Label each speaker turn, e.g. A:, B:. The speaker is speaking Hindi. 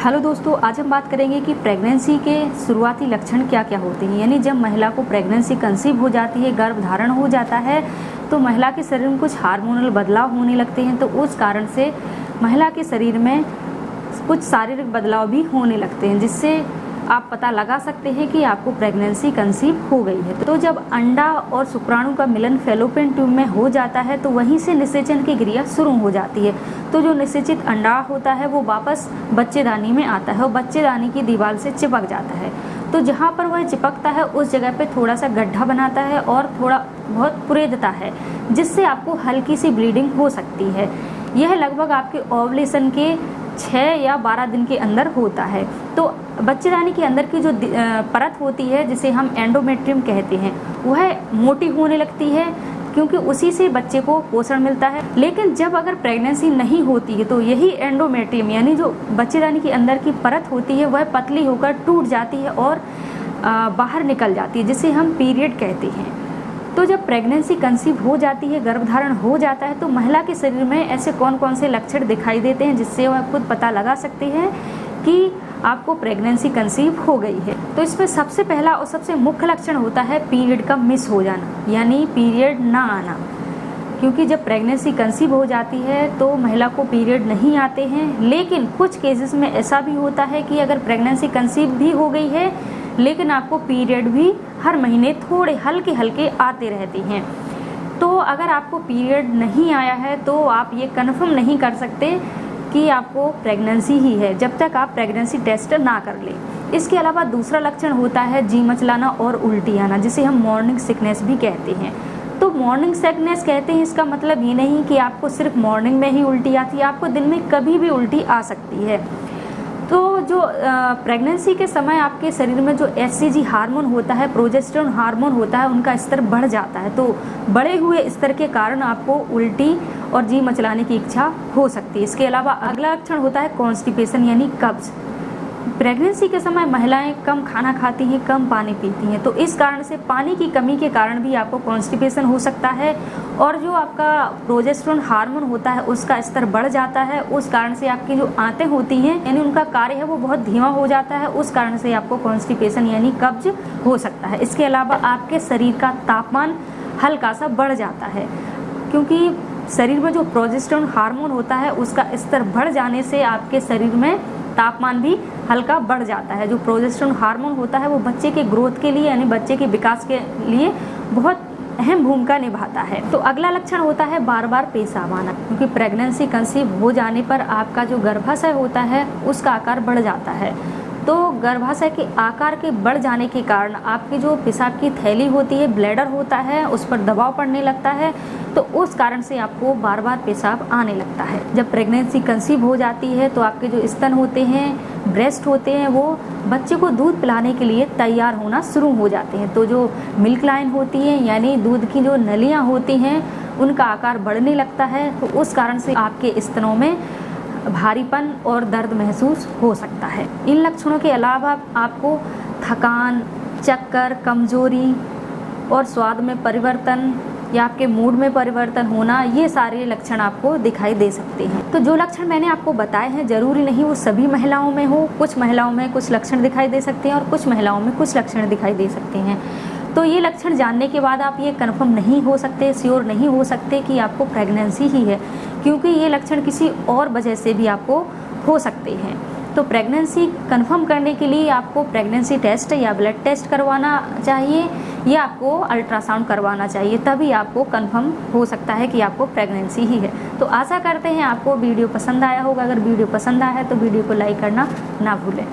A: हेलो दोस्तों, आज हम बात करेंगे कि प्रेगनेंसी के शुरुआती लक्षण क्या क्या होते हैं। यानी जब महिला को प्रेगनेंसी कंसीव हो जाती है, गर्भ धारण हो जाता है, तो महिला के शरीर में कुछ हार्मोनल बदलाव होने लगते हैं। तो उस कारण से महिला के शरीर में कुछ शारीरिक बदलाव भी होने लगते हैं, जिससे आप पता लगा सकते हैं कि आपको प्रेगनेंसी कंसीव हो गई है। तो जब अंडा और शुक्राणु का मिलन फैलोपियन ट्यूब में हो जाता है, तो वहीं से निषेचन की क्रिया शुरू हो जाती है। तो जो निषेचित अंडा होता है वो वापस बच्चेदानी में आता है और बच्चेदानी की दीवार से चिपक जाता है। तो जहाँ पर वह चिपकता है उस जगह पे थोड़ा सा गड्ढा बनाता है और थोड़ा बहुत पुरेदता है, जिससे आपको हल्की सी ब्लीडिंग हो सकती है। यह लगभग आपके ओवुलेशन के 6 या 12 दिन के अंदर होता है। तो बच्चेदानी के अंदर की जो परत होती है, जिसे हम एंडोमेट्रियम कहते हैं, वह मोटी होने लगती है, क्योंकि उसी से बच्चे को पोषण मिलता है। लेकिन जब अगर प्रेगनेंसी नहीं होती है तो यही एंडोमेट्रियम यानी जो बच्चेदानी के अंदर की परत होती है वह पतली होकर टूट जाती है और बाहर निकल जाती है, जिसे हम पीरियड कहते हैं। तो जब प्रेगनेंसी कंसीव हो जाती है, गर्भधारण हो जाता है, तो महिला के शरीर में ऐसे कौन कौन से लक्षण दिखाई देते हैं जिससे वह खुद पता लगा सकते हैं कि आपको प्रेगनेंसी कंसीव हो गई है। तो इसमें सबसे पहला और सबसे मुख्य लक्षण होता है पीरियड का मिस हो जाना, यानी पीरियड ना आना। क्योंकि जब प्रेगनेंसी कंसीव हो जाती है तो महिला को पीरियड नहीं आते हैं। लेकिन कुछ केसेस में ऐसा भी होता है कि अगर प्रेगनेंसी कंसीव भी हो गई है लेकिन आपको पीरियड भी हर महीने थोड़े हल्के हल्के आते रहते हैं। तो अगर आपको पीरियड नहीं आया है तो आप ये कन्फर्म नहीं कर सकते कि आपको प्रेगनेंसी ही है, जब तक आप प्रेगनेंसी टेस्ट ना कर लें। इसके अलावा दूसरा लक्षण होता है जी मचलाना और उल्टी आना, जिसे हम मॉर्निंग सिकनेस भी कहते हैं। तो मॉर्निंग सिकनेस कहते हैं, इसका मतलब ये नहीं कि आपको सिर्फ मॉर्निंग में ही उल्टी आती है, आपको दिन में कभी भी उल्टी आ सकती है। तो जो प्रेगनेंसी के समय आपके शरीर में जो एचसीजी हार्मोन होता है, प्रोजेस्टेरोन हार्मोन होता है, उनका स्तर बढ़ जाता है। तो बढ़े हुए स्तर के कारण आपको उल्टी और जी मचलाने की इच्छा हो सकती है। इसके अलावा अगला लक्षण होता है कॉन्स्टिपेशन यानी कब्ज। प्रेगनेंसी के समय महिलाएं कम खाना खाती हैं, कम पानी पीती हैं, तो इस कारण से पानी की कमी के कारण भी आपको कॉन्स्टिपेशन हो सकता है। और जो आपका प्रोजेस्टेरोन हार्मोन होता है उसका स्तर बढ़ जाता है, उस कारण से आपकी जो आंतें होती हैं यानी उनका कार्य है वो बहुत धीमा हो जाता है, उस कारण से आपको कॉन्स्टिपेशन यानी कब्ज हो सकता है। इसके अलावा आपके शरीर का तापमान हल्का सा बढ़ जाता है, क्योंकि शरीर में जो प्रोजेस्टेरोन हार्मोन होता है उसका स्तर बढ़ जाने से आपके शरीर में तापमान भी हल्का बढ़ जाता है। जो प्रोजेस्टेरोन हार्मोन होता है वो बच्चे के ग्रोथ के लिए यानी बच्चे के विकास के लिए बहुत अहम भूमिका निभाता है। तो अगला लक्षण होता है बार बार पेशाब आना, क्योंकि प्रेगनेंसी कंसीव हो जाने पर आपका जो गर्भाशय होता है उसका आकार बढ़ जाता है। तो गर्भाशय के आकार के बढ़ जाने के कारण आपकी जो पेशाब की थैली होती है, ब्लैडर होता है, उस पर दबाव पड़ने लगता है, तो उस कारण से आपको बार बार पेशाब आने लगता है। जब प्रेगनेंसी कंसीव हो जाती है तो आपके जो स्तन होते हैं, ब्रेस्ट होते हैं, वो बच्चे को दूध पिलाने के लिए तैयार होना शुरू हो जाते हैं। तो जो मिल्क लाइन होती है यानी दूध की जो नलियाँ होती हैं उनका आकार बढ़ने लगता है, तो उस कारण से आपके स्तनों में भारीपन और दर्द महसूस हो सकता है। इन लक्षणों के अलावा आपको थकान, चक्कर, कमजोरी और स्वाद में परिवर्तन या आपके मूड में परिवर्तन होना, ये सारे लक्षण आपको दिखाई दे सकते हैं। तो जो लक्षण मैंने आपको बताए हैं जरूरी नहीं वो सभी महिलाओं में हो, कुछ महिलाओं में कुछ लक्षण दिखाई दे सकते हैं और कुछ महिलाओं में कुछ लक्षण दिखाई दे सकते हैं। तो ये लक्षण जानने के बाद आप ये कन्फर्म नहीं हो सकते, श्योर नहीं हो सकते कि आपको प्रेगनेंसी ही है, क्योंकि ये लक्षण किसी और वजह से भी आपको हो सकते हैं। तो प्रेगनेंसी कंफर्म करने के लिए आपको प्रेगनेंसी टेस्ट या ब्लड टेस्ट करवाना चाहिए या आपको अल्ट्रासाउंड करवाना चाहिए, तभी आपको कंफर्म हो सकता है कि आपको प्रेगनेंसी ही है। तो आशा करते हैं आपको वीडियो पसंद आया होगा। अगर वीडियो पसंद आया है तो वीडियो को लाइक करना ना भूलें।